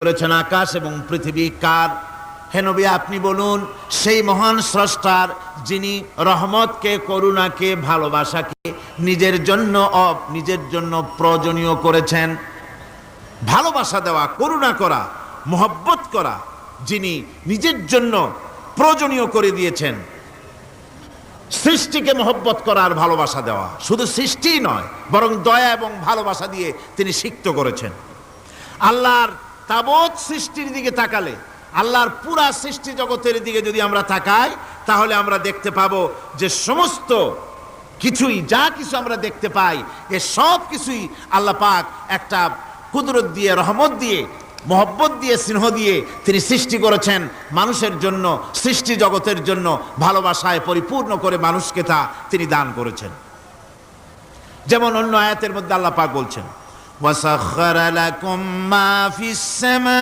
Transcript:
করেছেন আকাশ এবং পৃথিবী কার? হে নবী, আপনি বলুন সেই মহান স্রষ্টার, যিনি রহমতকে, করুণাকে, ভালোবাসাকে নিজের জন্য প্রয়োজনীয় করেছেন। ভালোবাসা দেওয়া, করুণা করা, মোহব্বত করা, যিনি নিজের জন্য প্রয়োজনীয় করে দিয়েছেন। সৃষ্টিকে মোহব্বত করা আর ভালোবাসা দেওয়া, শুধু সৃষ্টিই নয় বরং দয়া এবং ভালোবাসা দিয়ে তিনি সিক্ত করেছেন। আল্লাহর তাবৎ সৃষ্টির দিকে তাকালে, আল্লাহর পুরা সৃষ্টি জগতের দিকে যদি আমরা তাকাই, তাহলে আমরা দেখতে পাবো যে সমস্ত কিছুই, যা কিছু আমরা দেখতে পাই, এ সব কিছুই আল্লাহ পাক একটা কুদরত দিয়ে, রহমত দিয়ে, মোহব্বত দিয়ে, স্নেহ দিয়ে তিনি সৃষ্টি করেছেন মানুষের জন্য, সৃষ্টি জগতের জন্য। ভালোবাসায় পরিপূর্ণ করে মানুষকে তা তিনি দান করেছেন। যেমন অন্য আয়াতের মধ্যে আল্লাহ পাক বলছেন, ওয়াসাখখারা লাকুম মা ফিস সামা